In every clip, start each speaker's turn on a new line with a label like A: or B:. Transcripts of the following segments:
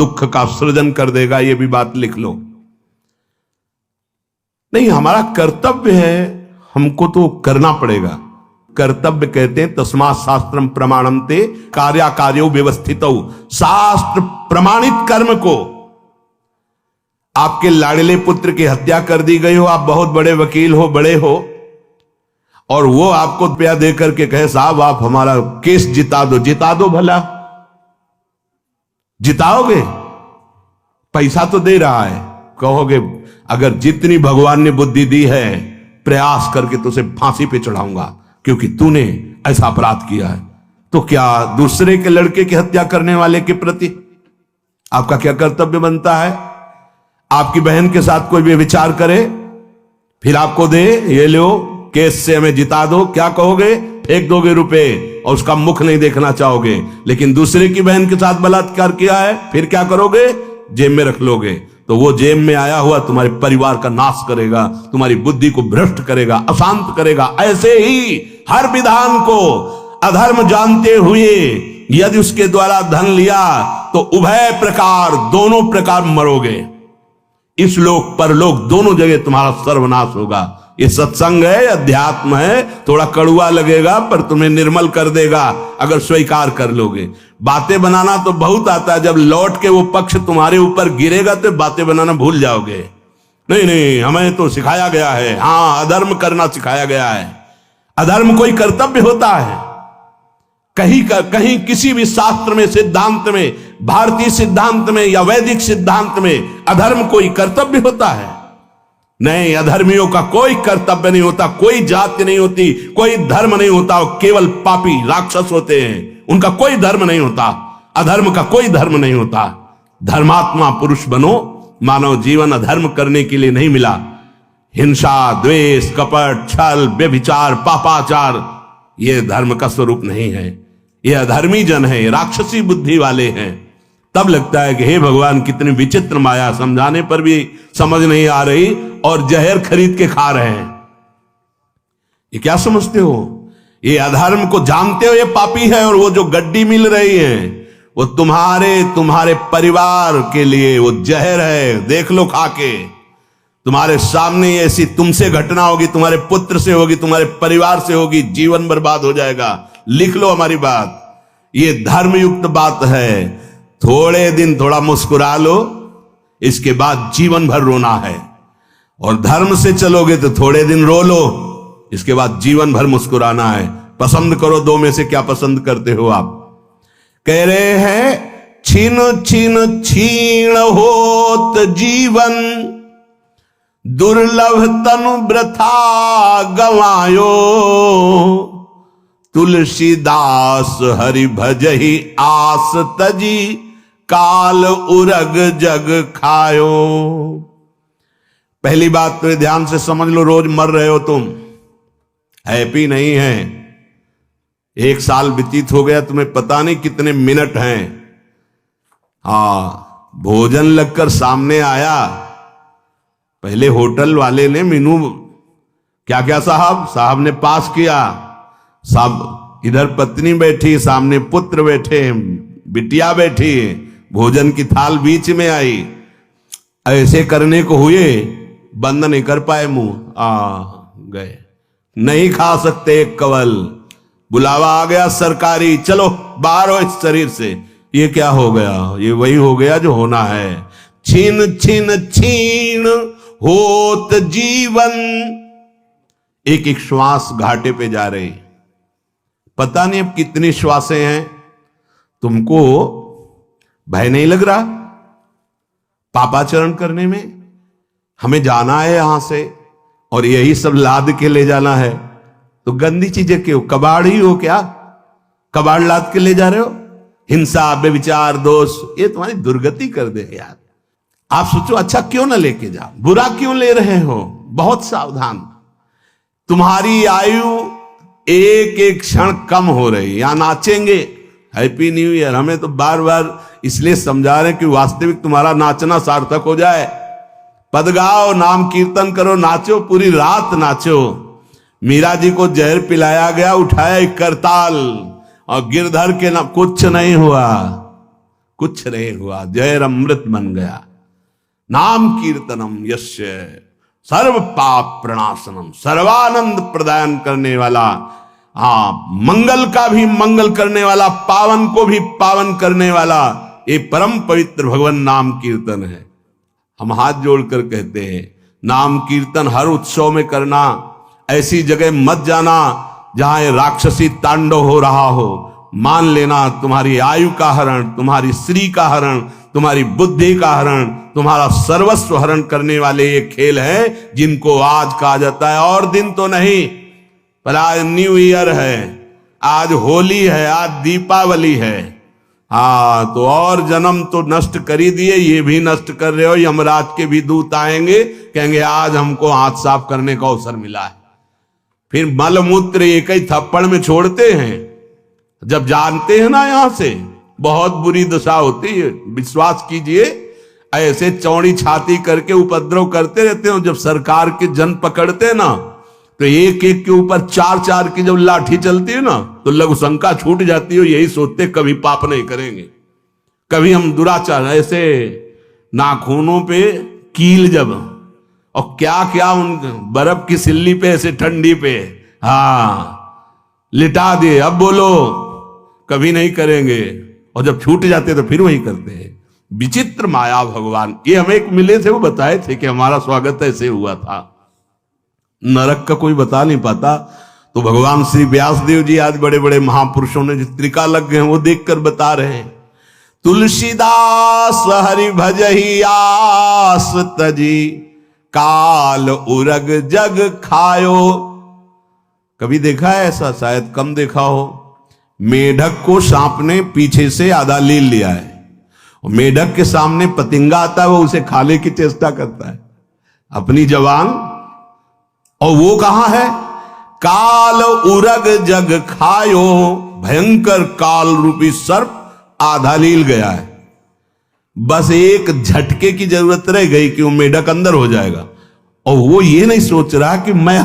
A: दुख का सृजन कर देगा, ये भी बात लिख लो। नहीं, हमारा कर्तव्य है, हमको तो करना पड़ेगा। कर्तव्य कहते हैं तस्मात् शास्त्रम प्रमाणन्ते कार्याकार्यो व्यवस्थितौ। शास्त्र प्रमाणित कर्म को, आपके लाडले पुत्र की हत्या कर दी गई हो, आप बहुत बड़े वकील हो, बड़े हो, और वो आपको रुपया दे करके कहे साहब आप हमारा केस जिता दो, जिता दो भला, जिताओगे? पैसा तो दे रहा है, कहोगे अगर जितनी भगवान ने बुद्धि दी है प्रयास करके तुझे फांसी पे चढ़ाऊंगा क्योंकि तूने ऐसा अपराध किया है। तो क्या दूसरे के लड़के की हत्या करने वाले के प्रति आपका क्या कर्तव्य बनता है? आपकी बहन के साथ कोई भी विचार करे, फिर आपको दे, ये लो केस से हमें जिता दो, क्या कहोगे? फेंक दोगे रुपए और उसका मुख नहीं देखना चाहोगे। लेकिन दूसरे की बहन के साथ बलात्कार किया है, फिर क्या करोगे? जेब में रख लोगे। तो वो जेब में आया हुआ तुम्हारे परिवार का नाश करेगा, तुम्हारी बुद्धि को भ्रष्ट करेगा, अशांत करेगा। ऐसे ही हर विधान को अधर्म जानते हुए यदि उसके द्वारा धन लिया तो उभय प्रकार, दोनों प्रकार मरोगे। इस लोक परलोक दोनों जगह तुम्हारा सर्वनाश होगा। ये सत्संग है, अध्यात्म है, थोड़ा कड़ुआ लगेगा पर तुम्हें निर्मल कर देगा अगर स्वीकार कर लोगे। बातें बनाना तो बहुत आता है, जब लौट के वो पक्ष तुम्हारे ऊपर गिरेगा तो बातें बनाना भूल जाओगे। नहीं नहीं, हमें तो सिखाया गया है, हाँ अधर्म करना सिखाया गया है। अधर्म कोई कर्तव्य होता है? कहीं किसी भी शास्त्र में, सिद्धांत में, भारतीय सिद्धांत में या वैदिक सिद्धांत में अधर्म कोई कर्तव्य होता है? नहीं, अधर्मियों का कोई कर्तव्य नहीं होता, कोई जाति नहीं होती, कोई धर्म नहीं होता, वो केवल पापी राक्षस होते हैं, उनका कोई धर्म नहीं होता। अधर्म का कोई धर्म नहीं होता। धर्मात्मा पुरुष बनो। मानव जीवन अधर्म करने के लिए नहीं मिला। हिंसा, द्वेष, कपट, छल, व्यभिचार, पापाचार ये धर्म का स्वरूप नहीं है। ये अधर्मी जन है, राक्षसी बुद्धि वाले हैं। तब लगता है कि हे भगवान कितनी विचित्र माया, समझाने पर भी समझ नहीं आ रही और जहर खरीद के खा रहे हैं। ये क्या समझते हो? ये अधर्म को जानते हो ये पापी है, और वो जो गड्डी मिल रही है वो तुम्हारे परिवार के लिए वो जहर है। देख लो खा के, तुम्हारे सामने ऐसी तुमसे घटना होगी, तुम्हारे पुत्र से होगी, तुम्हारे परिवार से होगी, जीवन बर्बाद हो जाएगा। लिख लो हमारी बात, ये धर्मयुक्त बात है। थोड़े दिन थोड़ा मुस्कुरा लो, इसके बाद जीवन भर रोना है। और धर्म से चलोगे तो थोड़े दिन रो लो, इसके बाद जीवन भर मुस्कुराना है। पसंद करो, दो में से क्या पसंद करते हो आप? कह रहे हैं छीन छीन छीण होत जीवन, दुर्लभ तनु वृथा गवायो, तुलसीदास हरि भजहि आस तजी, काल उरग जग खायो। पहली बात तो ध्यान से समझ लो, रोज मर रहे हो तुम, हैप्पी नहीं है। एक साल व्यतीत हो गया, तुम्हें पता नहीं कितने मिनट हैं। भोजन लगकर सामने आया, पहले होटल वाले ने मेनू क्या क्या साहब ने पास किया। साहब इधर पत्नी बैठी, सामने पुत्र बैठे, बिटिया बैठी, भोजन की थाल बीच में आई। ऐसे करने को हुए, बंद नहीं कर पाए मुंह, गए। नहीं खा सकते एक कवल, बुलावा आ गया सरकारी, चलो बाहर हो इस शरीर से। ये क्या हो गया? ये वही हो गया जो होना है। छीन छीन छीन होत जीवन, एक एक श्वास घाटे पे जा रही, पता नहीं अब कितनी श्वासें हैं। तुमको भय नहीं लग रहा पापाचरण करने में? हमें जाना है यहां से और यही सब लाद के ले जाना है, तो गंदी चीजें क्यों? कबाड़ी हो क्या? कबाड़ लाद के ले जा रहे हो? हिंसा, व्यभिचार, दोष, ये तुम्हारी दुर्गति कर दे यार। आप सोचो अच्छा क्यों ना लेके जाओ, बुरा क्यों ले रहे हो? बहुत सावधान, तुम्हारी आयु एक एक क्षण कम हो रही। यहां नाचेंगे हैप्पी न्यू ईयर, हमें तो बार बार इसलिए समझा रहे हैं कि वास्तविक तुम्हारा नाचना सार्थक हो जाए। पद गाओ, नाम कीर्तन करो, नाचो, पूरी रात नाचो। मीरा जी को जहर पिलाया गया, उठाया एक करताल और गिरधर के नाम, कुछ नहीं हुआ, कुछ नहीं हुआ, जहर अमृत बन गया। नाम कीर्तनम यस्य सर्व पाप प्रणाशनम, सर्वानंद प्रदान करने वाला, मंगल का भी मंगल करने वाला, पावन को भी पावन करने वाला, ये परम पवित्र भगवान नाम कीर्तन है। हम हाथ जोड़कर कहते हैं, नाम कीर्तन हर उत्सव में करना। ऐसी जगह मत जाना जहां राक्षसी तांडव हो रहा हो। मान लेना तुम्हारी आयु का हरण, तुम्हारी श्री का हरण, तुम्हारी बुद्धि का हरण, तुम्हारा सर्वस्व हरण करने वाले ये खेल है जिनको आज कहा जाता है। और दिन तो नहीं, पर आज न्यू ईयर है, आज होली है, आज दीपावली है। तो और जन्म तो नष्ट कर ही दिए, ये भी नष्ट कर रहे हो। यमराज के भी दूत आएंगे, कहेंगे आज हमको हाथ साफ करने का अवसर मिला है। फिर मल मूत्र एक ही थप्पड़ में छोड़ते हैं। जब जानते हैं ना यहां से बहुत बुरी दशा होती है, विश्वास कीजिए, ऐसे चौड़ी छाती करके उपद्रव करते रहते हो। जब सरकार के जन पकड़ते हैं ना, तो एक एक के ऊपर चार चार की जब लाठी चलती है ना, तो लघु शंका छूट जाती है। यही सोचते कभी पाप नहीं करेंगे, कभी हम दुराचार, ऐसे नाखूनों पे कील जब, और क्या क्या उन बर्फ की सिल्ली पे ऐसे ठंडी पे लिटा दिए, अब बोलो कभी नहीं करेंगे। और जब छूट जाते तो फिर वही करते हैं। विचित्र माया भगवान, ये हमें एक मिले थे, वो बताए थे कि हमारा स्वागत ऐसे हुआ था। नरक का कोई बता नहीं पाता, तो भगवान श्री व्यासदेव जी आज बड़े बड़े महापुरुषों ने त्रिका लग गए हैं, वो देखकर बता रहे हैं। तुलसीदास हरि भजहि आस तजी, काल उरग जग खायो। कभी देखा है ऐसा? शायद कम देखा हो। मेढक को सांप ने पीछे से आधा ले लिया है, और मेढक के सामने पतिंगा आता है, वो उसे खाने की चेष्टा करता है अपनी जवान, और वो कहां है? काल उरग जग खायो, भयंकर काल रूपी सर्प आधा लील गया है। बस एक झटके की जरूरत रह गई कि वो मेढक अंदर हो जाएगा, और वो ये नहीं सोच रहा कि मैं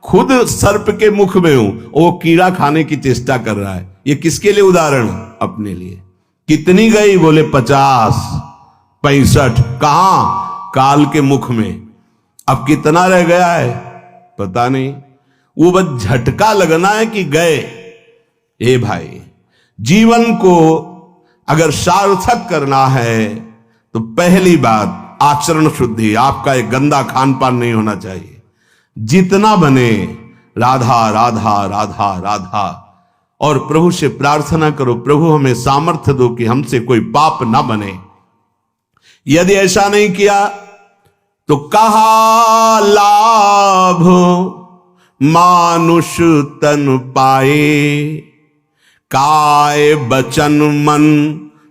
A: खुद सर्प के मुख में हूं, वो कीड़ा खाने की चेष्टा कर रहा है। ये किसके लिए उदाहरण? अपने लिए। कितनी गई? बोले 50 65। कहां? काल के मुख में। अब कितना रह गया है पता नहीं, वो बस झटका लगना है कि गए। ए भाई, जीवन को अगर सार्थक करना है तो पहली बात आचरण शुद्धि। आपका एक गंदा खान पान नहीं होना चाहिए। जितना बने राधा राधा राधा राधा, और प्रभु से प्रार्थना करो, प्रभु हमें सामर्थ्य दो कि हमसे कोई पाप ना बने। यदि ऐसा नहीं किया तो कहा लाभ मानुष तन पाए, काय बचन मन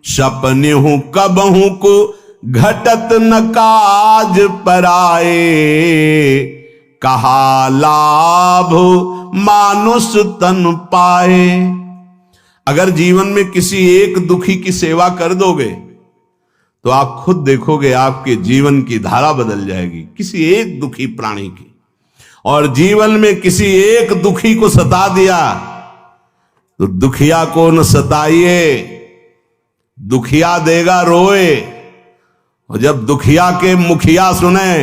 A: सपनेहु कबहु को घटत न काज पराए। कहा लाभ मानुष तन पाए। अगर जीवन में किसी एक दुखी की सेवा कर दोगे तो आप खुद देखोगे आपके जीवन की धारा बदल जाएगी, किसी एक दुखी प्राणी की। और जीवन में किसी एक दुखी को सता दिया तो दुखिया को न सताइए, दुखिया देगा रोए, और जब दुखिया के मुखिया सुने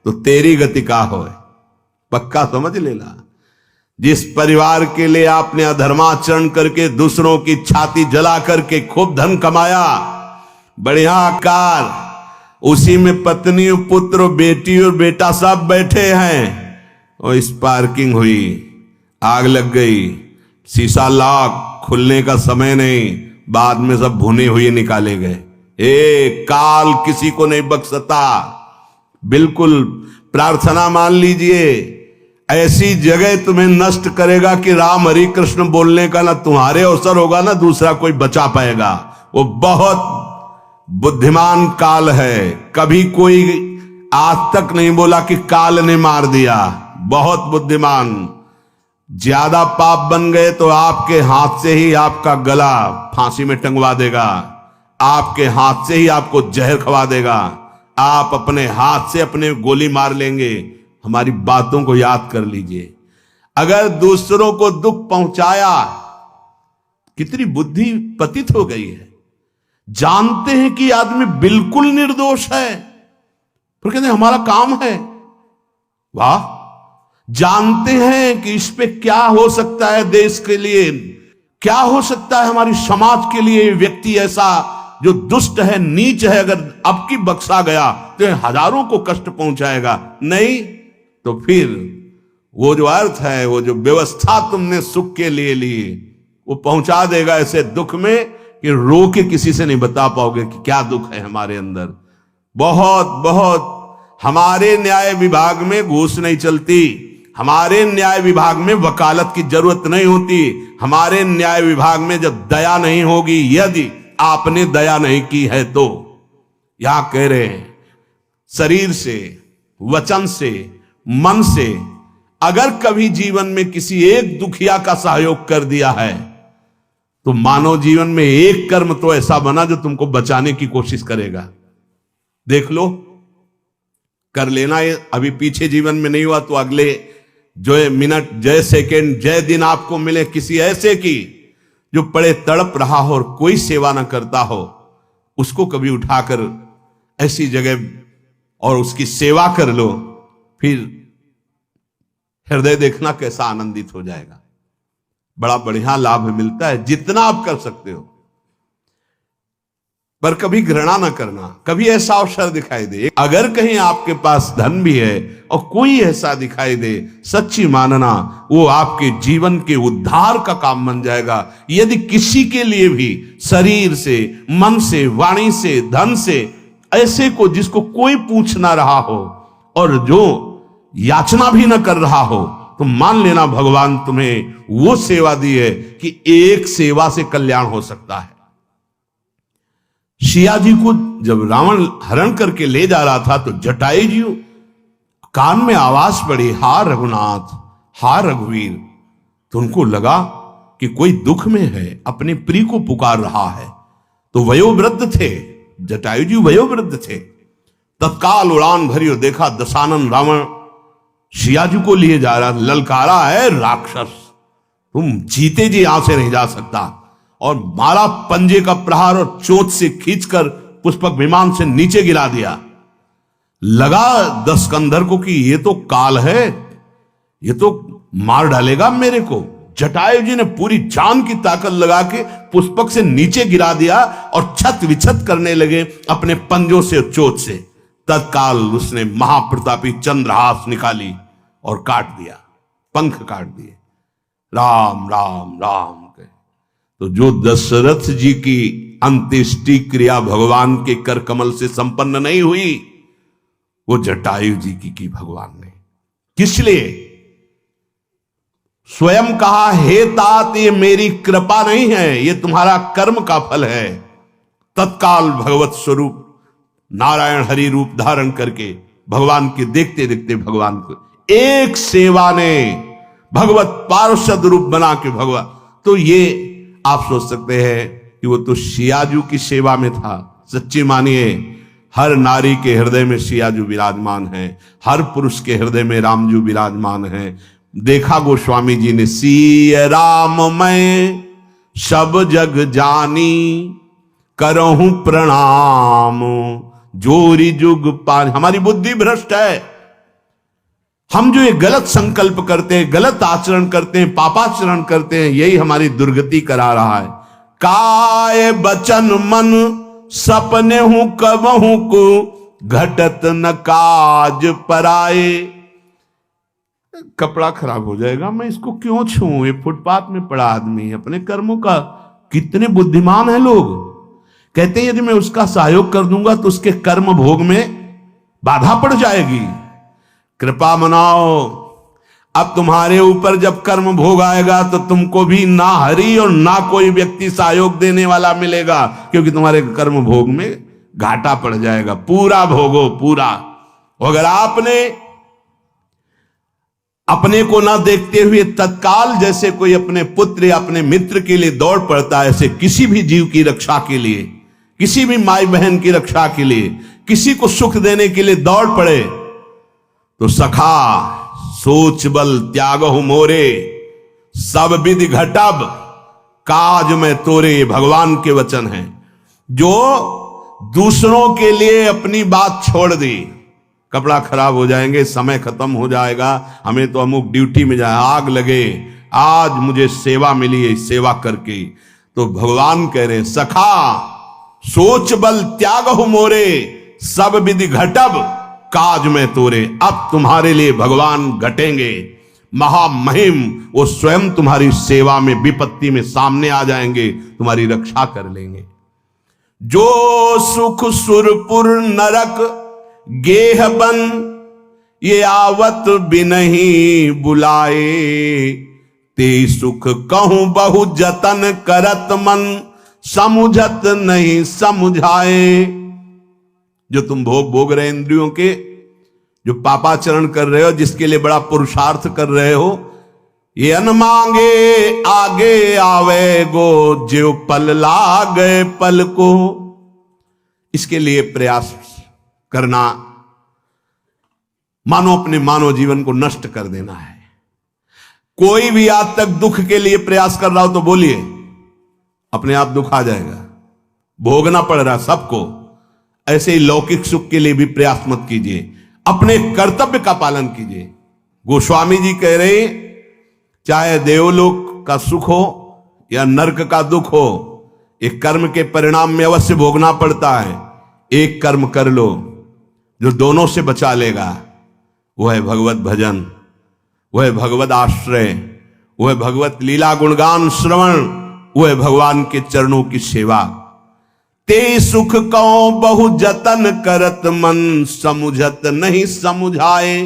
A: तो तेरी गति का होए। पक्का समझ लेना। जिस परिवार के लिए आपने अधर्माचरण करके दूसरों की छाती जला करके खूब धन कमाया, बढ़िया कार, उसी में पत्नी पुत्र बेटी और बेटा सब बैठे हैं, और स्पार्किंग हुई, आग लग गई, शीशा लॉक, खुलने का समय नहीं, बाद में सब भुने हुए निकाले गए। काल किसी को नहीं बख्शता। बिल्कुल प्रार्थना मान लीजिए, ऐसी जगह तुम्हें नष्ट करेगा कि राम हरि कृष्ण बोलने का ना तुम्हारे अवसर होगा ना दूसरा कोई बचा पाएगा। वो बहुत बुद्धिमान काल है। कभी कोई आज तक नहीं बोला कि काल ने मार दिया। बहुत बुद्धिमान। ज्यादा पाप बन गए तो आपके हाथ से ही आपका गला फांसी में टंगवा देगा, आपके हाथ से ही आपको जहर खवा देगा, आप अपने हाथ से अपने गोली मार लेंगे। हमारी बातों को याद कर लीजिए। अगर दूसरों को दुख पहुंचाया, कितनी बुद्धि पतित हो गई है। जानते हैं कि आदमी बिल्कुल निर्दोष है, फिर कहते हैं हमारा काम है। वाह, जानते हैं कि इस पे क्या हो सकता है, देश के लिए क्या हो सकता है, हमारी समाज के लिए व्यक्ति ऐसा जो दुष्ट है, नीच है, अगर अब की बख्शा गया तो हजारों को कष्ट पहुंचाएगा। नहीं तो फिर वो जो अर्थ है, वो जो व्यवस्था तुमने सुख के लिए ली, वो पहुंचा देगा ऐसे दुख में कि रो के किसी से नहीं बता पाओगे कि क्या दुख है हमारे अंदर। बहुत बहुत हमारे न्याय विभाग में घूस नहीं चलती, हमारे न्याय विभाग में वकालत की जरूरत नहीं होती, हमारे न्याय विभाग में जब दया नहीं होगी, यदि आपने दया नहीं की है तो, यहां कह रहे हैं शरीर से, वचन से, मन से अगर कभी जीवन में किसी एक दुखिया का सहयोग कर दिया है तो मानव जीवन में एक कर्म तो ऐसा बना जो तुमको बचाने की कोशिश करेगा। देख लो, कर लेना। ये अभी पीछे जीवन में नहीं हुआ तो अगले जो मिनट, जय सेकेंड, जय दिन आपको मिले किसी ऐसे की जो पड़े तड़प रहा हो और कोई सेवा ना करता हो, उसको कभी उठाकर ऐसी जगह और उसकी सेवा कर लो, फिर हृदय देखना कैसा आनंदित हो जाएगा। बड़ा बढ़िया लाभ मिलता है जितना आप कर सकते हो। पर कभी घृणा ना करना, कभी ऐसा अवसर दिखाई दे, अगर कहीं आपके पास धन भी है और कोई ऐसा दिखाई दे, सच्ची मानना वो आपके जीवन के उद्धार का काम बन जाएगा। यदि किसी के लिए भी शरीर से, मन से, वाणी से, धन से ऐसे को जिसको कोई पूछ ना रहा हो और जो याचना भी ना कर रहा हो, तो मान लेना भगवान तुम्हें वो सेवा दी है कि एक सेवा से कल्याण हो सकता है। सिया जी को जब रावण हरण करके ले जा रहा था तो जटायु जी कान में आवाज पड़ी, हा रघुनाथ, हा रघुवीर। तो उनको लगा कि कोई दुख में है, अपने प्रिय को पुकार रहा है। तो वयोवृद्ध थे, जटायु जी वयोवृद्ध थे। तत्काल उड़ान भरी और देखा दशानन रावण सिया जी को लिए जा रहा, ललकारा है, राक्षस तुम जीते जी यहां से नहीं जा सकता, और मारा पंजे का प्रहार और चोट से खींचकर पुष्पक विमान से नीचे गिरा दिया। लगा दशकंधर को कि ये तो काल है, ये तो मार डालेगा मेरे को। जटायु जी ने पूरी जान की ताकत लगा के पुष्पक से नीचे गिरा दिया और छत विछत करने लगे अपने पंजों से, चोट से। तत्काल उसने महाप्रतापी चंद्रहास निकाली और काट दिया, पंख काट दिए। राम राम राम के तो जो दशरथ जी की अंत्येष्टि क्रिया भगवान के कर कमल से संपन्न नहीं हुई, वो जटायु जी की भगवान ने। किस लिए? स्वयं कहा, हे तात ये मेरी कृपा नहीं है, ये तुम्हारा कर्म का फल है। तत्काल भगवत स्वरूप नारायण हरि रूप धारण करके भगवान के देखते देखते भगवान को एक सेवा ने भगवत पार्षद रूप बना के भगवान। तो ये आप सोच सकते हैं कि वो तो सियाजू की सेवा में था। सच्ची मानिए, हर नारी के हृदय में सियाजू विराजमान है, हर पुरुष के हृदय में रामजू विराजमान है। देखा गोस्वामी जी ने, सिय राम मैं सब जग जानी, करहूं प्रणाम जोरी जुग पानी। हमारी बुद्धि भ्रष्ट है। हम जो ये गलत संकल्प करते हैं, गलत आचरण करते हैं, पापाचरण करते हैं, यही हमारी दुर्गति करा रहा है। काय बचन मन सपने हूं कबहू को, घटत न काज पराए। कपड़ा खराब हो जाएगा, मैं इसको क्यों छूऊं? ये फुटपाथ में पड़ा आदमी, अपने कर्मों का। कितने बुद्धिमान हैं लोग। कहते हैं यदि मैं उसका सहयोग कर दूंगा तो उसके कर्म भोग में बाधा पड़ जाएगी। कृपा मनाओ, अब तुम्हारे ऊपर जब कर्म भोग आएगा तो तुमको भी ना हरि और ना कोई व्यक्ति सहयोग देने वाला मिलेगा, क्योंकि तुम्हारे कर्म भोग में घाटा पड़ जाएगा। पूरा भोगो, पूरा। अगर आपने अपने को ना देखते हुए तत्काल जैसे कोई अपने पुत्र या अपने मित्र के लिए दौड़ पड़ता है, ऐसे किसी भी जीव की रक्षा के लिए, किसी भी माई बहन की रक्षा के लिए, किसी को सुख देने के लिए दौड़ पड़े, तो सखा सोच बल त्याग हो मोरे, सब विधि घटब काज में तोरे। भगवान के वचन हैं। जो दूसरों के लिए अपनी बात छोड़ दी, कपड़ा खराब हो जाएंगे, समय खत्म हो जाएगा, हमें तो अमुक ड्यूटी में जाए, आग लगे, आज मुझे सेवा मिली है, सेवा करके। तो भगवान कह रहे सखा सोच बल त्याग हो मोरे, सब विधि घटब काज में तोरे। अब तुम्हारे लिए भगवान घटेंगे महामहिम, वो स्वयं तुम्हारी सेवा में विपत्ति में सामने आ जाएंगे, तुम्हारी रक्षा कर लेंगे। जो सुख सुरपुर नरक गेह बन, ये आवत बिनहि बुलाए। ते सुख कहूं बहु जतन करत मन, समुझत नहीं समुझाए। जो तुम भोग रहे इंद्रियों के, जो पापाचरण कर रहे हो, जिसके लिए बड़ा पुरुषार्थ कर रहे हो, ये अन मांगे आगे आवे गो, जो पल लागे पल को। इसके लिए प्रयास करना मानो अपने मानव जीवन को नष्ट कर देना है। कोई भी आज तक दुख के लिए प्रयास कर रहा हो तो बोलिए, अपने आप दुख आ जाएगा। भोगना पड़ रहा सबको, ऐसे ही लौकिक सुख के लिए भी प्रयास मत कीजिए, अपने कर्तव्य का पालन कीजिए। गोस्वामी जी कह रहे, चाहे देवलोक का सुख हो या नरक का दुख हो, एक कर्म के परिणाम में अवश्य भोगना पड़ता है। एक कर्म कर लो जो दोनों से बचा लेगा, वो है भगवत भजन, वो है भगवत आश्रय, वो है भगवत लीला गुणगान श्रवण, वो है भगवान के चरणों की सेवा। ते सुख कौ बहु जतन करत मन, समुझत नहीं समुझाए।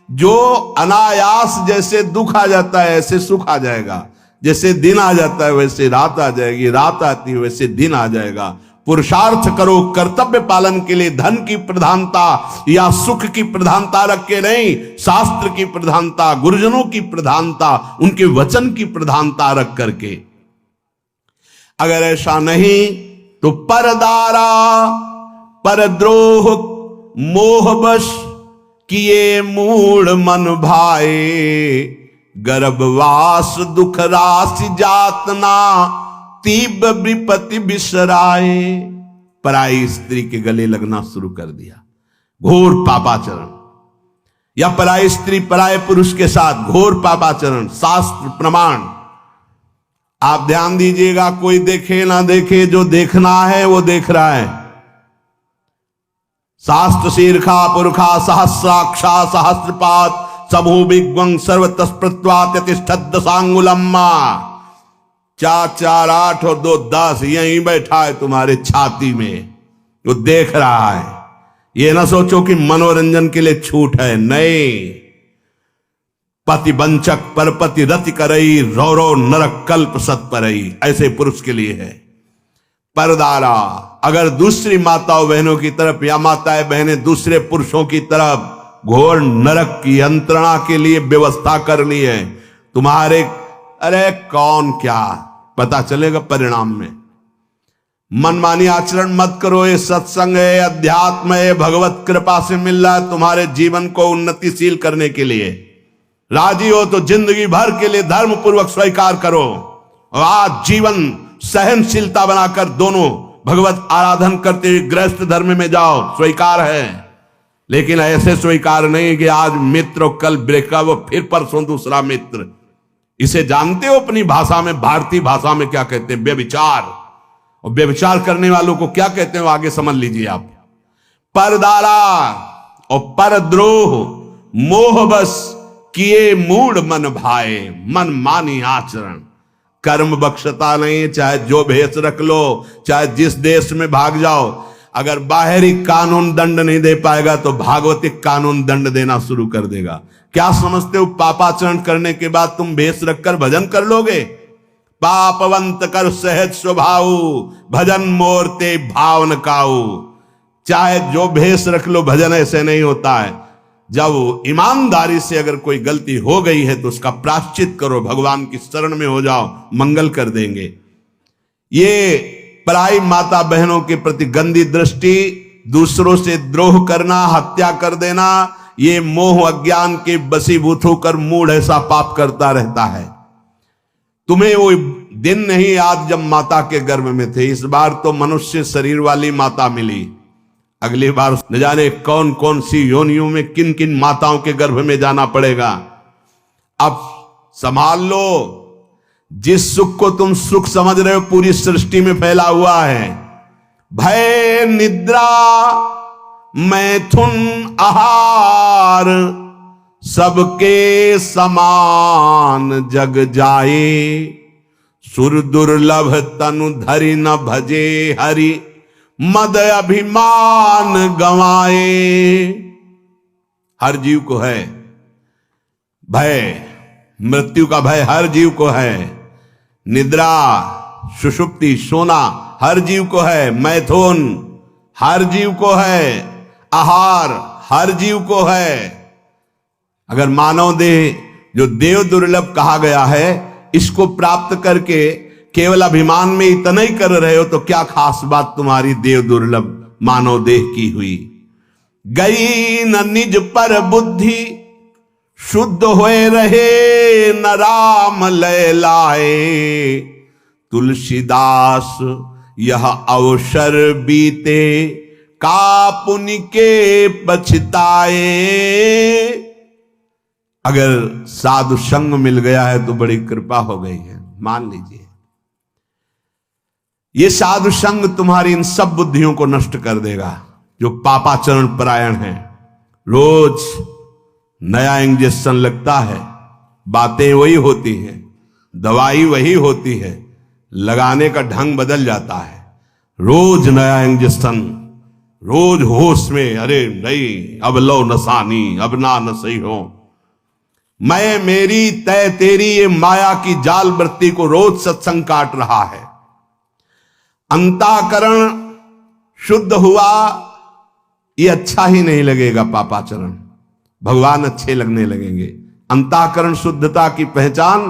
A: जो अनायास जैसे दुख आ जाता है ऐसे सुख आ जाएगा, जैसे दिन आ जाता है वैसे रात आ जाएगी, रात आती है वैसे दिन आ जाएगा। पुरुषार्थ करो, कर्तव्य पालन के लिए धन की प्रधानता या सुख की प्रधानता रख के नहीं, शास्त्र की प्रधानता, गुरुजनों की प्रधानता, उनके वचन की प्रधानता रख करके। अगर ऐसा नहीं तो परदारा परद्रोह मोहवश किए मूढ़ मन भाए। गर्भवास दुख राशि जातना, तीव्र विपत्ति बिसराए। पराई स्त्री के गले लगना शुरू कर दिया, घोर पापाचरण, या पराई स्त्री पराये पुरुष के साथ घोर पापाचरण, शास्त्र प्रमाण। आप ध्यान दीजिएगा, कोई देखे ना देखे, जो देखना है वो देख रहा है। शास्त्र शीर्षा पुरुषा सहस्राक्षा सहस्रपात, सबू विग्वं सर्वतस्पृत्वात् यतिष्ठत् दशांगुलम्मा। 4 4 8 और 2 10 यहीं बैठा है तुम्हारे छाती में, वो देख रहा है। ये ना सोचो कि मनोरंजन के लिए छूट है, नहीं। पति वंचक परपति रति करई, रौरव नरक कल्प सत परई, ऐसे पुरुष के लिए है। परदारा, अगर दूसरी माताओं बहनों की तरफ या माताएं बहनें दूसरे पुरुषों की तरफ घोर नरक की यंत्रणा के लिए व्यवस्था करनी है तुम्हारे, अरे कौन क्या पता चलेगा परिणाम में। मनमानी आचरण मत करो, ये सत्संग है, अध्यात्म है, भगवत कृपा से मिल रहा है तुम्हारे जीवन को उन्नतिशील करने के लिए। राजी हो तो जिंदगी भर के लिए धर्म पूर्वक स्वीकार करो, और आज जीवन सहनशीलता बनाकर दोनों भगवत आराधन करते हुए गृहस्थ धर्म में जाओ, स्वीकार है। लेकिन ऐसे स्वीकार नहीं कि आज मित्र कल ब्रेकअप, फिर परसों दूसरा मित्र। इसे जानते हो अपनी भाषा में, भारतीय भाषा में क्या कहते हैं? व्यभिचार। और व्यभिचार करने वालों को क्या कहते हैं आगे समझ लीजिए आप। परदारा और परद्रोह मोहबस किए मूढ़ मन भाए, मन मानी आचरण। कर्म बख्शता नहीं, चाहे जो भेष रख लो, चाहे जिस देश में भाग जाओ। अगर बाहरी कानून दंड नहीं दे पाएगा तो भागवतिक कानून दंड देना शुरू कर देगा। क्या समझते हो पापाचरण करने के बाद तुम भेष रखकर भजन कर लोगे? पापवंत कर सहज स्वभाव, भजन मोरते भावन काऊ। चाहे जो भेष रख लो, भजन ऐसे नहीं होता है। जब ईमानदारी से अगर कोई गलती हो गई है तो उसका प्रायश्चित करो, भगवान की शरण में हो जाओ, मंगल कर देंगे। ये पराई माता बहनों के प्रति गंदी दृष्टि, दूसरों से द्रोह करना, हत्या कर देना, ये मोह अज्ञान के बसीभूत होकर मूढ़ ऐसा पाप करता रहता है। तुम्हें वो दिन नहीं आज जब माता के गर्भ में थे, इस बार तो मनुष्य शरीर वाली माता मिली, अगली बार न जाने कौन कौन सी योनियों में किन किन माताओं के गर्भ में जाना पड़ेगा। अब संभाल लो, जिस सुख को तुम सुख समझ रहे हो पूरी सृष्टि में फैला हुआ है। भय निद्रा मैथुन आहार सबके समान जग जाए, सुर दुर्लभ तनु धरि न भजे हरि मद अभिमान गंवाए। हर जीव को है भय, मृत्यु का भय हर जीव को है। निद्रा सुषुप्ति सोना हर जीव को है, मैथुन हर जीव को है, आहार हर जीव को है। अगर मानव देह जो देव दुर्लभ कहा गया है, इसको प्राप्त करके केवल अभिमान में इतना ही कर रहे हो तो क्या खास बात तुम्हारी देव दुर्लभ मानव देह की हुई। गई न निज पर बुद्धि शुद्ध होए रहे न राम लय लाए, तुलसीदास यह अवसर बीते का पुनि के पछताए। अगर साधु संग मिल गया है तो बड़ी कृपा हो गई है, मान लीजिए। ये साधु संग तुम्हारी इन सब बुद्धियों को नष्ट कर देगा जो पापाचरण परायण है। रोज नया इंजेक्शन लगता है, बातें वही होती हैं, दवाई वही होती है, लगाने का ढंग बदल जाता है। रोज नया इंजेक्शन, रोज होश में, अरे नहीं अब लो नसानी, अब ना नसई हो। मैं मेरी तय तेरी ये माया की जाल वृत्ति को रोज सत्संग काट रहा है। अंतःकरण शुद्ध हुआ, ये अच्छा ही नहीं लगेगा पापाचरण, भगवान अच्छे लगने लगेंगे। अंतःकरण शुद्धता की पहचान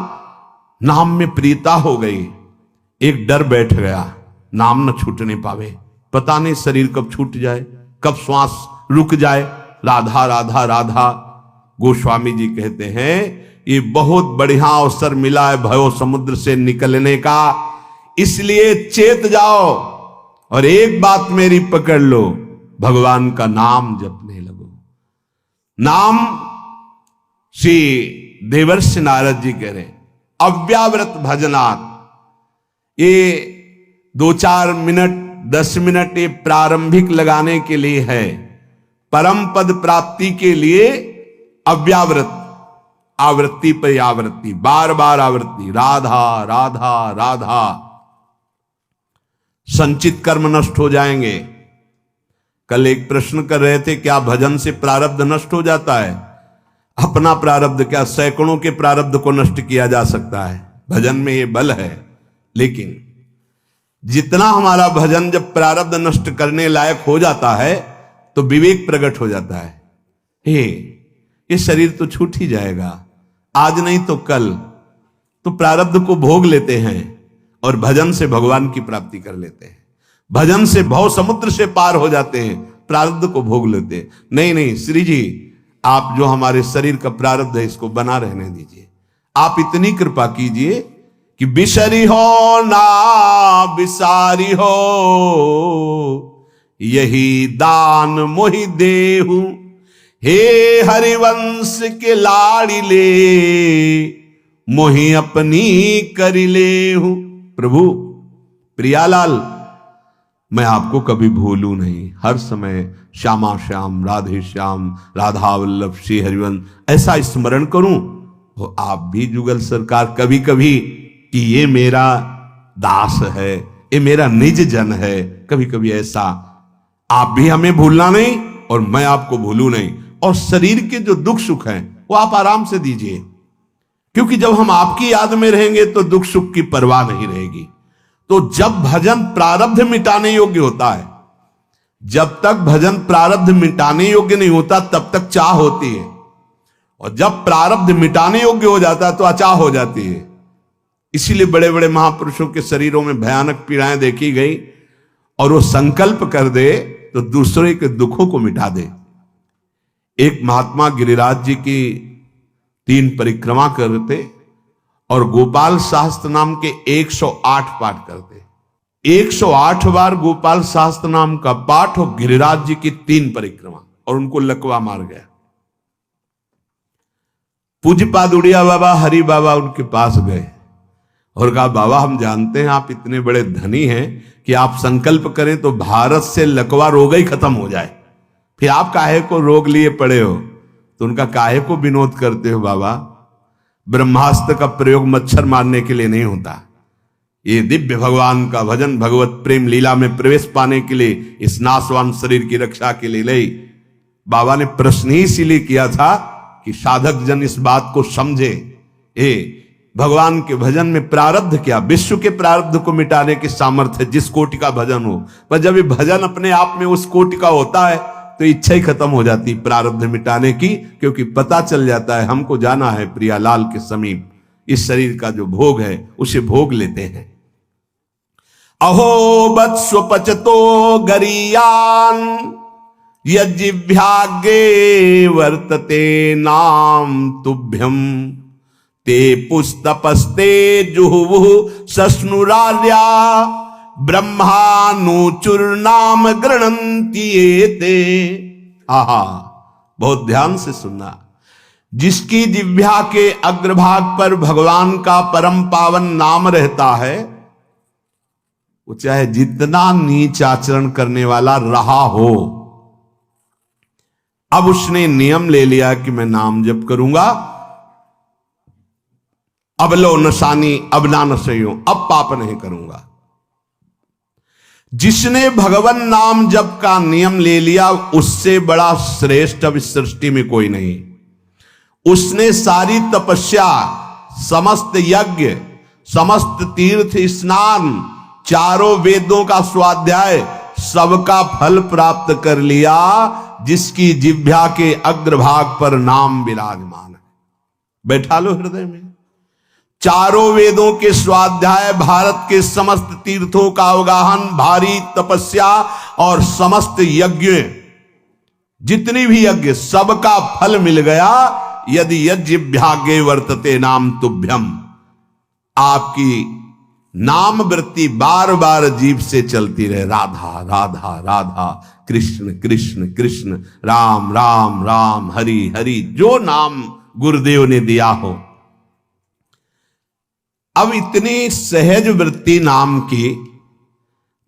A: नाम में प्रीता हो गई। एक डर बैठ गया, नाम न छूटने पावे, पता नहीं शरीर कब छूट जाए, कब श्वास रुक जाए। राधा राधा राधा। गोस्वामी जी कहते हैं ये बहुत बढ़िया अवसर मिला है भयो समुद्र से निकलने का, इसलिए चेत जाओ और एक बात मेरी पकड़ लो, भगवान का नाम जपने लगो। नाम श्री देवर्षि नारद जी कह रहे अव्याव्रत भजनात्, ये 2-4 मिनट 10 मिनट ये प्रारंभिक लगाने के लिए है, परम पद प्राप्ति के लिए अव्याव्रत, आवृत्ति पर आवृत्ति, बार बार आवृत्ति, राधा राधा राधा। संचित कर्म नष्ट हो जाएंगे। कल एक प्रश्न कर रहे थे क्या भजन से प्रारब्ध नष्ट हो जाता है? अपना प्रारब्ध क्या, सैकड़ों के प्रारब्ध को नष्ट किया जा सकता है, भजन में ये बल है। लेकिन जितना हमारा भजन जब प्रारब्ध नष्ट करने लायक हो जाता है तो विवेक प्रकट हो जाता है। हे, ये शरीर तो छूट ही जाएगा, आज नहीं तो कल, तो प्रारब्ध को भोग लेते हैं और भजन से भगवान की प्राप्ति कर लेते हैं। भजन से भव समुद्र से पार हो जाते हैं, प्रारब्ध को भोग लेते हैं। नहीं नहीं श्री जी, आप जो हमारे शरीर का प्रारब्ध है इसको बना रहने दीजिए। आप इतनी कृपा कीजिए कि बिसरी हो ना बिसारी हो, यही दान मोहि देहु, हे हरिवंश के लाड़ी ले, मोहि अपनी करी लेहु। प्रभु प्रियालाल, मैं आपको कभी भूलू नहीं, हर समय श्यामा श्याम राधे श्याम राधा वल्लभ श्री हरिवंश ऐसा स्मरण करूं। तो आप भी जुगल सरकार कभी कभी कि ये मेरा दास है, ये मेरा निज जन है, कभी कभी ऐसा आप भी हमें भूलना नहीं और मैं आपको भूलू नहीं। और शरीर के जो दुख सुख हैं वो आप आराम से दीजिए, क्योंकि जब हम आपकी याद में रहेंगे तो दुख सुख की परवाह नहीं रहेगी। तो जब भजन प्रारब्ध मिटाने योग्य होता है, जब तक भजन प्रारब्ध मिटाने योग्य नहीं होता तब तक चाह होती है, और जब प्रारब्ध मिटाने योग्य हो जाता है तो अचाह हो जाती है। इसीलिए बड़े बड़े महापुरुषों के शरीरों में भयानक पीड़ाएं देखी गई, और वो संकल्प कर दे तो दूसरे के दुखों को मिटा दे। एक महात्मा गिरिराज जी की 3 परिक्रमा करते और गोपाल शास्त्र नाम के 108 पाठ करते। 108 बार गोपाल शास्त्र नाम का पाठ और गिरिराज जी की 3 परिक्रमा, और उनको लकवा मार गया। पूज्य पादुड़िया बाबा, हरि बाबा उनके पास गए और कहा, बाबा हम जानते हैं आप इतने बड़े धनी हैं कि आप संकल्प करें तो भारत से लकवा रोग ही खत्म हो जाए, फिर आप काहे को रोग लिए पड़े हो? तो उनका काहे को विनोद करते हो बाबा? ब्रह्मास्त्र का प्रयोग मच्छर मारने के लिए नहीं होता, ये दिव्य भगवान का भजन, भगवत प्रेम लीला में प्रवेश पाने के लिए, इस नाशवान शरीर की रक्षा के लिए नहीं। बाबा ने प्रश्न ही इसीलिए किया था कि साधक जन इस बात को समझे, भगवान के भजन में प्रारब्ध क्या, विश्व के प्रारब्ध को मिटाने की सामर्थ्य जिस कोटि का भजन हो। पर जब ये भजन अपने आप में उस कोटि का होता है तो इच्छा ही खत्म हो जाती प्रारब्ध मिटाने की, क्योंकि पता चल जाता है हमको जाना है प्रियालाल के समीप, इस शरीर का जो भोग है उसे भोग लेते हैं। अहो बत्स्वपचतो गरीयान यज्जिभ्यागे वर्तते नाम तुभ्यम ते पुस्तपस्ते जुहुः सस्नुरार्या ब्रह्मानुचूर्णाम गृह्णन्ति एते। आहा, बहुत ध्यान से सुनना। जिसकी जिह्वा के अग्रभाग पर भगवान का परम पावन नाम रहता है, वो चाहे जितना नीच आचरण करने वाला रहा हो, अब उसने नियम ले लिया कि मैं नाम जप करूंगा, अब लो नशानी अब ना नशयो, अब पाप नहीं करूंगा। जिसने भगवान नाम जप का नियम ले लिया, उससे बड़ा श्रेष्ठ अब इस सृष्टि में कोई नहीं। उसने सारी तपस्या, समस्त यज्ञ, समस्त तीर्थ स्नान, चारों वेदों का स्वाध्याय, सबका फल प्राप्त कर लिया, जिसकी जिह्वा के अग्रभाग पर नाम विराजमान है। बैठा लो हृदय में। चारों वेदों के स्वाध्याय, भारत के समस्त तीर्थों का अवगाहन, भारी तपस्या और समस्त यज्ञ, जितनी भी यज्ञ, सबका फल मिल गया यदि यज्ञिभ्यागे वर्तते नाम तुभ्यम। आपकी नाम वृत्ति बार बार जीभ से चलती रहे, राधा राधा राधा, कृष्ण कृष्ण कृष्ण, राम राम राम, हरि हरि, जो नाम गुरुदेव ने दिया हो। अब इतनी सहज वृत्ति नाम की,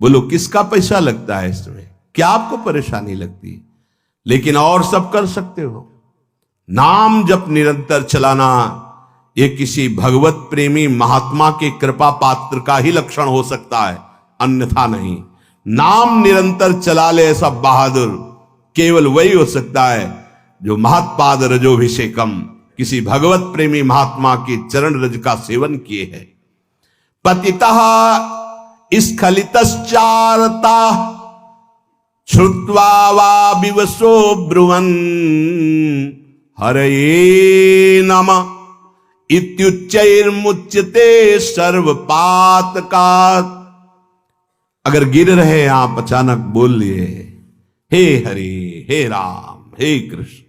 A: बोलो किसका पैसा लगता है इसमें? क्या आपको परेशानी लगती है? लेकिन और सब कर सकते हो। नाम जप निरंतर चलाना, ये किसी भगवत प्रेमी महात्मा के कृपा पात्र का ही लक्षण हो सकता है, अन्यथा नहीं। नाम निरंतर चला ले ऐसा बहादुर केवल वही हो सकता है जो महत्पाद रजोभिषेकम, किसी भगवत प्रेमी महात्मा के चरण रज का सेवन किए है। पतितः स्खलितश्चारता श्रुत्वा वा विवशो ब्रुवन् हरये नमः इत्युच्चैर्मुच्यते सर्वपातकात्। अगर गिर रहे आप, अचानक बोल लिए हे हरि, हे राम, हे कृष्ण,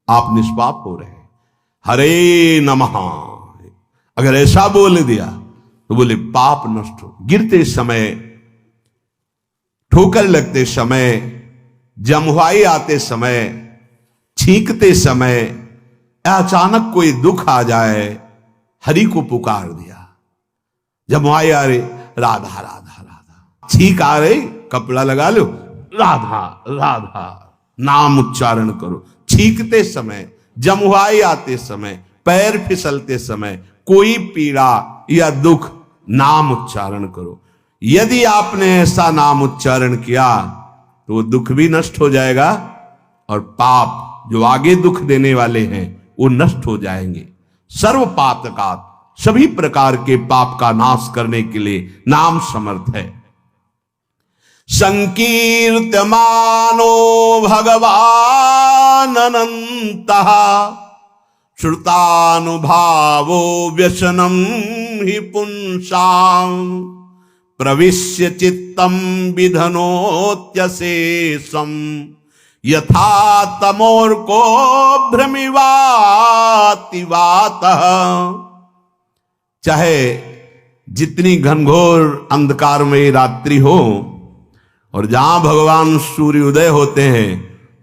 A: आप निष्पाप हो रहे, हरे नमः। अगर ऐसा बोल दिया तो बोले पाप नष्ट हो। गिरते समय, ठोकर लगते समय, जमुहाई आते समय, छींकते समय, अचानक कोई दुख आ जाए, हरि को पुकार दिया। जमुहाई आ रही, राधा राधा राधा, छींक आ रही, कपड़ा लगा लो, राधा राधा, नाम उच्चारण करो। छींकते समय, जमुहाई आते समय, पैर फिसलते समय, कोई पीड़ा या दुख, नाम उच्चारण करो। यदि आपने ऐसा नाम उच्चारण किया तो वो दुख भी नष्ट हो जाएगा और पाप जो आगे दुख देने वाले हैं वो नष्ट हो जाएंगे। सर्व पातकात्, सभी प्रकार के पाप का नाश करने के लिए नाम समर्थ है। संकीर्त्यमानो भगवान अनंतः श्रुतानुभावो व्यसनम हि पुंसां प्रविश्य चित्तम विधनोत्यशेषम यथा तमोर्को भ्रमिवाति वातः। चाहे जितनी घनघोर अंधकारमयी रात्रि हो, और जहां भगवान सूर्योदय होते हैं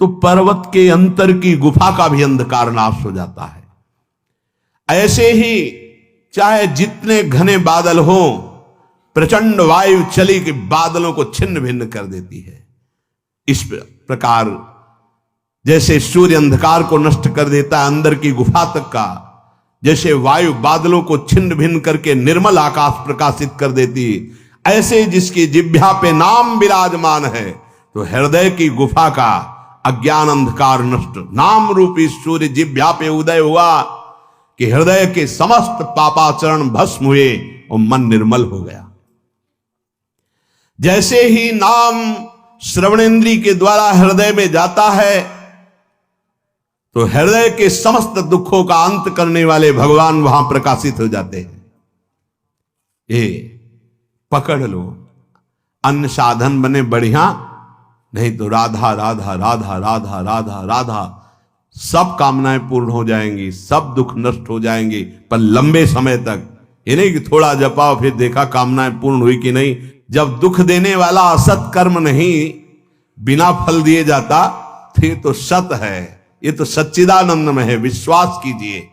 A: तो पर्वत के अंतर की गुफा का भी अंधकार नाश हो जाता है। ऐसे ही चाहे जितने घने बादल हो, प्रचंड वायु चली कि बादलों को छिन्न भिन्न कर देती है। इस प्रकार जैसे सूर्य अंधकार को नष्ट कर देता है अंदर की गुफा तक का, जैसे वायु बादलों को छिन्न भिन्न करके निर्मल आकाश प्रकाशित कर देती, ऐसे जिसकी जिह्वा पे नाम विराजमान है तो हृदय की गुफा का अज्ञान अंधकार नष्ट, नाम रूपी सूर्य जिह्वा पे उदय हुआ कि हृदय के समस्त पापाचरण भस्म हुए और मन निर्मल हो गया। जैसे ही नाम श्रवणेन्द्रिय के द्वारा हृदय में जाता है तो हृदय के समस्त दुखों का अंत करने वाले भगवान वहां प्रकाशित हो जाते हैं। ये पकड़ लो, अन्य साधन बने बढ़िया, नहीं तो राधा राधा राधा राधा राधा राधा, सब कामनाएं पूर्ण हो जाएंगी, सब दुख नष्ट हो जाएंगे, पर लंबे समय तक। ये नहीं कि थोड़ा जपाओ फिर देखा कामनाएं पूर्ण हुई कि नहीं। जब दुख देने वाला असत कर्म नहीं बिना फल दिए जाता फिर तो सत है, ये तो सच्चिदानंद में है, विश्वास कीजिए।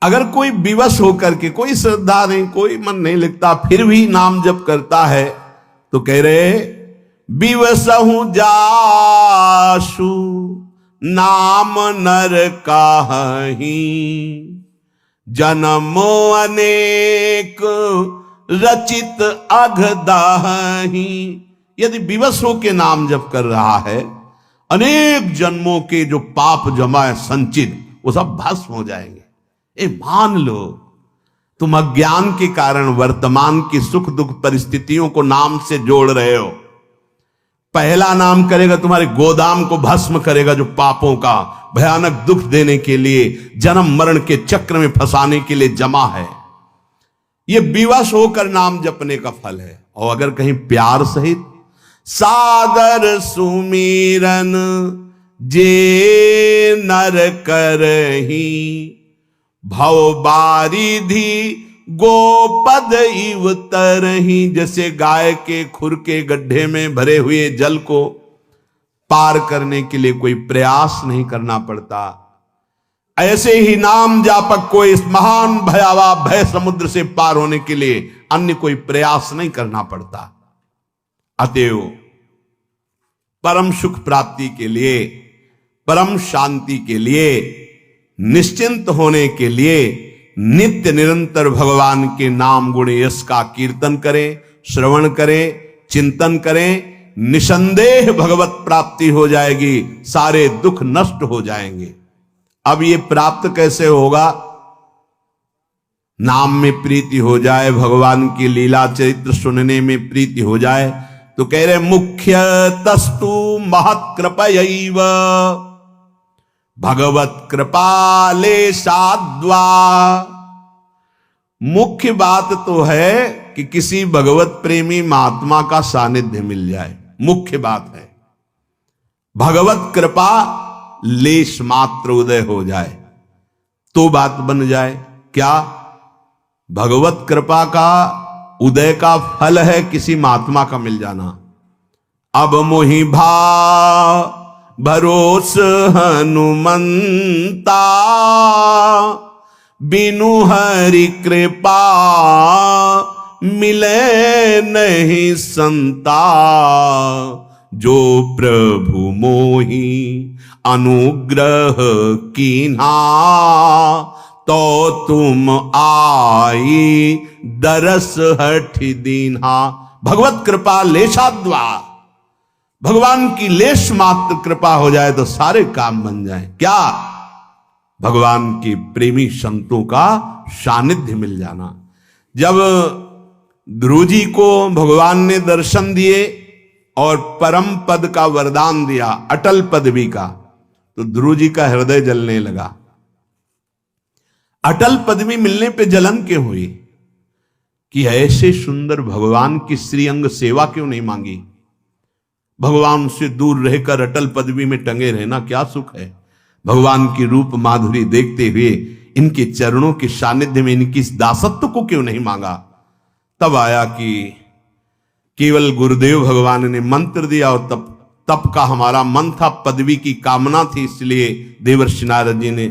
A: अगर कोई विवश होकर के, कोई श्रद्धा नहीं, कोई मन नहीं लगता, फिर भी नाम जप करता है तो कह रहे विवश हूं जासु नाम नर काहि, जन्मो अनेक रचित अघदाहि। यदि विवश होके नाम जप कर रहा है, अनेक जन्मों के जो पाप जमा है संचित, वो सब भस्म हो जाएंगे। ए मान लो तुम अज्ञान के कारण वर्तमान की सुख दुख परिस्थितियों को नाम से जोड़ रहे हो। पहला नाम करेगा तुम्हारे गोदाम को भस्म करेगा, जो पापों का भयानक दुख देने के लिए, जन्म मरण के चक्र में फंसाने के लिए जमा है। ये विवश होकर नाम जपने का फल है। और अगर कहीं प्यार सहित सादर सुमीरन जे नर करही, भव बारिधि गोपद इव तरही। जैसे गाय के खुर के गड्ढे में भरे हुए जल को पार करने के लिए कोई प्रयास नहीं करना पड़ता, ऐसे ही नाम जापक को इस महान भयावह भय समुद्र से पार होने के लिए अन्य कोई प्रयास नहीं करना पड़ता। अतएव परम सुख प्राप्ति के लिए, परम शांति के लिए, निश्चिंत होने के लिए नित्य निरंतर भगवान के नाम गुण यश का कीर्तन करें, श्रवण करें, चिंतन करें। निसंदेह भगवत प्राप्ति हो जाएगी, सारे दुख नष्ट हो जाएंगे। अब ये प्राप्त कैसे होगा? नाम में प्रीति हो जाए, भगवान की लीला चरित्र सुनने में प्रीति हो जाए, तो कह रहे मुख्य तस्तु महत् कृपयैव भगवत कृपाले साद्वा। मुख्य बात तो है कि किसी भगवत प्रेमी महात्मा का सानिध्य मिल जाए, मुख्य बात है। भगवत कृपा लेश मात्र उदय हो जाए तो बात बन जाए। क्या? भगवत कृपा का उदय का फल है किसी महात्मा का मिल जाना। अब मोहि भा भरोस हनुमंता, बिनु हरि कृपा मिले नहीं संता। जो प्रभु मोहि अनुग्रह कीन्हा, तो तुम आई दरस हठ दीन्हा। भगवत कृपा लेशाद्वा, भगवान की लेश मात्र कृपा हो जाए तो सारे काम बन जाए। क्या? भगवान की प्रेमी संतों का सानिध्य मिल जाना। जब ध्रुव जी को भगवान ने दर्शन दिए और परम पद का वरदान दिया, अटल पदवी का, तो ध्रुव जी का हृदय जलने लगा। अटल पदवी मिलने पे जलन क्यों हुई? कि ऐसे सुंदर भगवान की श्रीअंग सेवा क्यों नहीं मांगी? भगवान से दूर रहकर अटल पदवी में टंगे रहना क्या सुख है? भगवान की रूप माधुरी देखते हुए इनके चरणों के सानिध्य में इनकी इस दासत्व को क्यों नहीं मांगा। तब आया कि केवल गुरुदेव भगवान ने मंत्र दिया और तप का हमारा मन था, पदवी की कामना थी, इसलिए देवर्षि नारद जी ने,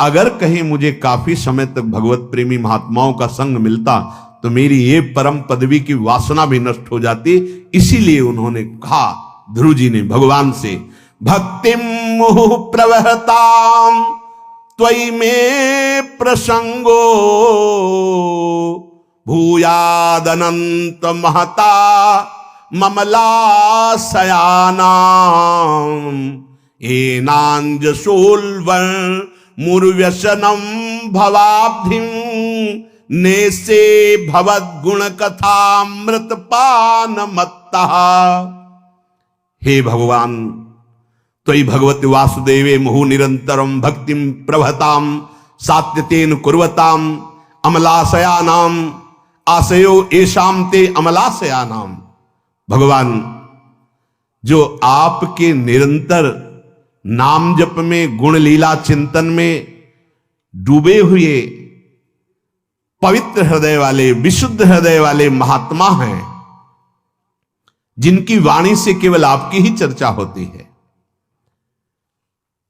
A: अगर कहीं मुझे काफी समय तक भगवत प्रेमी महात्माओं का संग मिलता तो मेरी ये परम पदवी की वासना भी नष्ट हो जाती। इसीलिए उन्होंने कहा, ध्रुव जी ने भगवान से, भक्तिम मुहुः प्रवहताम त्वयि में प्रसंगो भूयादनंत महता ममलासयानाम एनांजसोल्वर मुर्व्यसनम भवाब्धिम नेसे भवद्गुण कथामृत पान मत्ता। हे भगवान, त्वयि भगवति वासुदेवे मुहु निरंतरम भक्तिम प्रभताम सात्यतेन कुर्वताम अमलाशयानाम आशयो एशाम ते अमलाशयानाम। भगवान, जो आपके निरंतर नाम जप में, गुण लीला चिंतन में डूबे हुए पवित्र हृदय वाले, विशुद्ध हृदय वाले महात्मा हैं, जिनकी वाणी से केवल आपकी ही चर्चा होती है,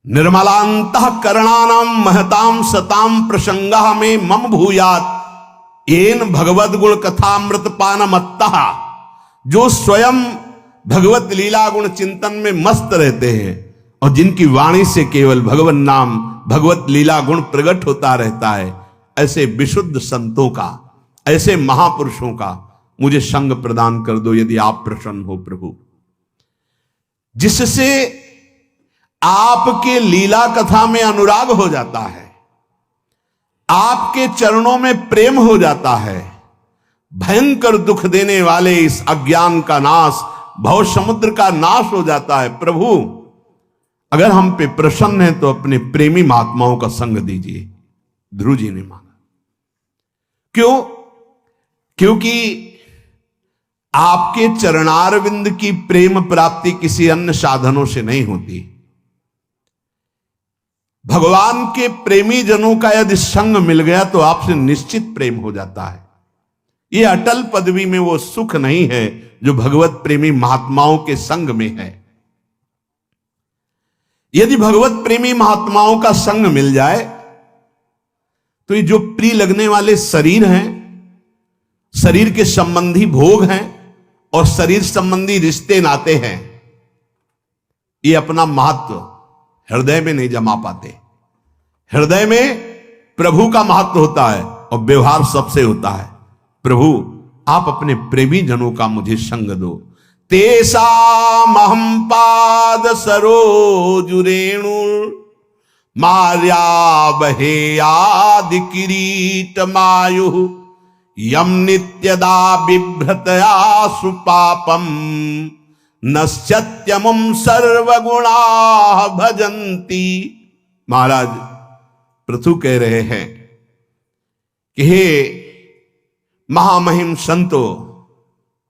A: निर्मलांतः करणानाम महताम सताम प्रसंगा में मम भूयात येन भगवद गुण कथामृत पानमत्तः। जो स्वयं भगवत लीला गुण चिंतन में मस्त रहते हैं और जिनकी वाणी से केवल भगवन नाम, भगवत लीला गुण प्रकट होता रहता है, ऐसे विशुद्ध संतों का, ऐसे महापुरुषों का मुझे संग प्रदान कर दो, यदि आप प्रसन्न हो प्रभु, जिससे आपके लीला कथा में अनुराग हो जाता है, आपके चरणों में प्रेम हो जाता है, भयंकर दुख देने वाले इस अज्ञान का नाश, भव समुद्र का नाश हो जाता है। प्रभु, अगर हम पे प्रसन्न हैं तो अपने प्रेमी महात्माओं का संग दीजिए। ध्रुव जी ने मांगा। क्यों? क्योंकि आपके चरणारविंद की प्रेम प्राप्ति किसी अन्य साधनों से नहीं होती। भगवान के प्रेमी जनों का यदि संग मिल गया तो आपसे निश्चित प्रेम हो जाता है। यह अटल पदवी में वो सुख नहीं है जो भगवत प्रेमी महात्माओं के संग में है। यदि भगवत प्रेमी महात्माओं का संग मिल जाए तो ये जो प्रिय लगने वाले शरीर हैं, शरीर के संबंधी भोग हैं और शरीर संबंधी रिश्ते नाते हैं, ये अपना महत्व हृदय में नहीं जमा पाते। हृदय में प्रभु का महत्व होता है और व्यवहार सबसे होता है। प्रभु, आप अपने प्रेमी जनों का मुझे संग दो। तेषामहं पाद सरोजुरेणु मार्यावहेयादि किरीट मायु यम नित्यदा बिभ्रतया सुपापम नश्यत्यमुम सर्वगुणा भजंती। महाराज पृथु कह रहे हैं कि हे महामहिम संतो,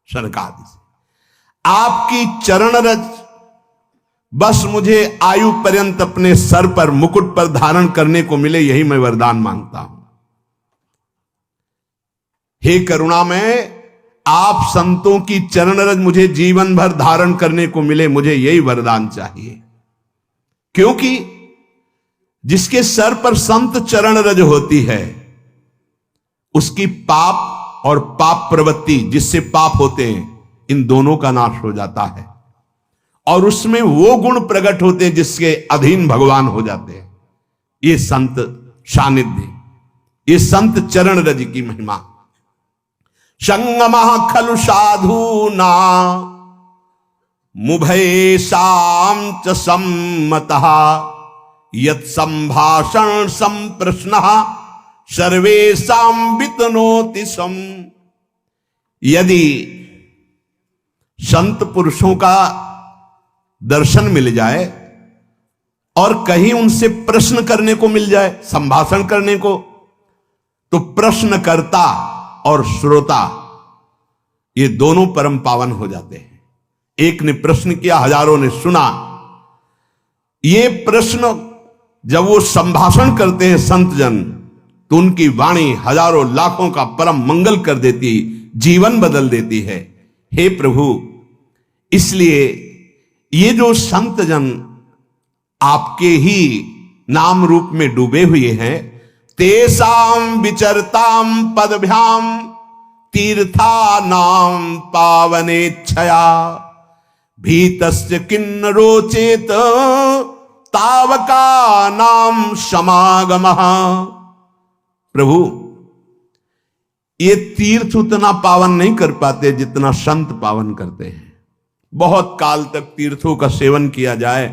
A: सरकार आपकी चरण रज बस मुझे आयु पर्यंत अपने सर पर, मुकुट पर धारण करने को मिले, यही मैं वरदान मांगता हूं। हे करुणामय, आप संतों की चरण रज मुझे जीवन भर धारण करने को मिले, मुझे यही वरदान चाहिए। क्योंकि जिसके सर पर संत चरण रज होती है, उसकी पाप और पाप प्रवृत्ति, जिससे पाप होते हैं, इन दोनों का नाश हो जाता है और उसमें वो गुण प्रकट होते हैं जिसके अधीन भगवान हो जाते हैं। ये संत सानिध्य, ये संत चरण रज की महिमा। संगमः खलु साधूना मुभयेषां च सम्मतः यत् संभाषण संप्रश्नः सर्वेषां वितनोति सम। यदि संत पुरुषों का दर्शन मिल जाए और कहीं उनसे प्रश्न करने को मिल जाए, संभाषण करने को, तो प्रश्नकर्ता और श्रोता ये दोनों परम पावन हो जाते हैं। एक ने प्रश्न किया, हजारों ने सुना। ये प्रश्न जब वो संभाषण करते हैं संत जन, तो उनकी वाणी हजारों लाखों का परम मंगल कर देती, जीवन बदल देती है। हे प्रभु, इसलिए ये जो संत जन आपके ही नाम रूप में डूबे हुए हैं, तेसाम विचरताम पदभ्याम तीर्था नाम पावनेच्छया भीतस्य किन्न रोचेत तावका नाम समागमः। प्रभु, ये तीर्थ उतना पावन नहीं कर पाते जितना संत पावन करते हैं। बहुत काल तक तीर्थों का सेवन किया जाए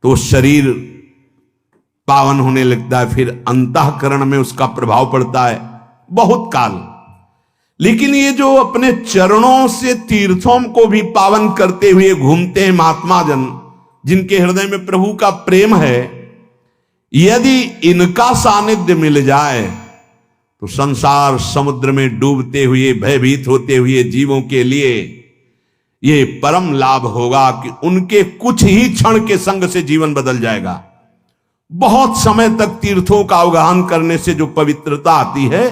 A: तो शरीर पावन होने लगता है, फिर अंतःकरण में उसका प्रभाव पड़ता है बहुत काल। लेकिन ये जो अपने चरणों से तीर्थों को भी पावन करते हुए घूमते हैं महात्मा जन, जिनके हृदय में प्रभु का प्रेम है, यदि इनका सानिध्य मिल जाए तो संसार समुद्र में डूबते हुए भयभीत होते हुए जीवों के लिए ये परम लाभ होगा कि उनके कुछ ही क्षण के संग से जीवन बदल जाएगा। बहुत समय तक तीर्थों का अवगाहन करने से जो पवित्रता आती है,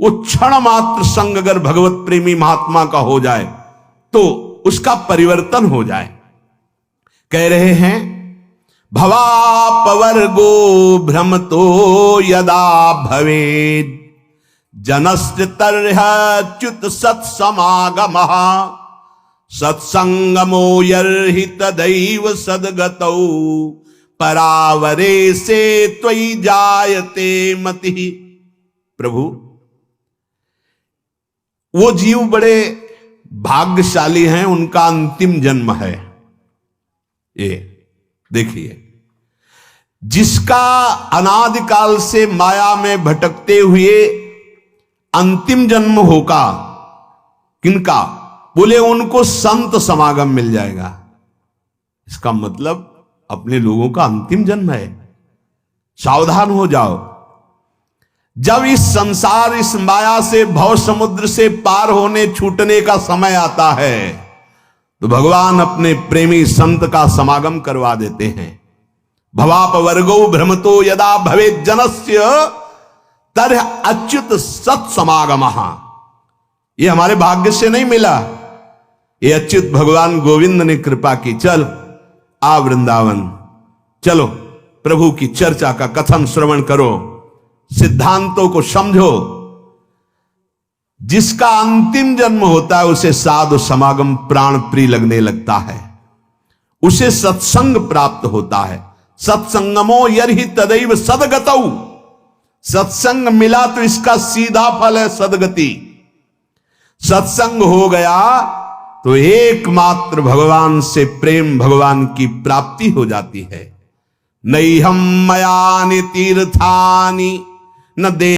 A: वो क्षण मात्र संग अगर भगवत प्रेमी महात्मा का हो जाए तो उसका परिवर्तन हो जाए। कह रहे हैं, भवापवर्गो भ्रमतो यदा भवेद जनश्च तर्ह्यच्युत सत्समागमः सत्संगमो यर्हि तदैव सद्गतौ परावरे से त्वयि जायते मतिः। प्रभु, वो जीव बड़े भाग्यशाली हैं, उनका अंतिम जन्म है। ये देखिए, जिसका अनादिकाल से माया में भटकते हुए अंतिम जन्म होगा, किनका? बोले उनको संत समागम मिल जाएगा। इसका मतलब अपने लोगों का अंतिम जन्म है। सावधान हो जाओ। जब इस संसार, इस माया से, भव समुद्र से पार होने छूटने का समय आता है तो भगवान अपने प्रेमी संत का समागम करवा देते हैं। भवापवर्गो भ्रमतो यदा भवेत् जनस्य तर्ह्य अच्युत सत्समागमः। ये हमारे भाग्य से नहीं मिला, ये अच्युत भगवान गोविंद ने कृपा की। चल आ वृंदावन, चलो प्रभु की चर्चा का कथन श्रवण करो, सिद्धांतों को समझो। जिसका अंतिम जन्म होता है उसे साधु समागम प्राण प्रिय लगने लगता है, उसे सत्संग प्राप्त होता है। सत्संगमो यर्हि तदैव सद्गतौ। सत्संग मिला तो इसका सीधा फल है सद्गति। सत्संग हो गया तो एकमात्र भगवान से प्रेम, भगवान की प्राप्ति हो जाती है। नैहं मयानि तीर्थानि न दे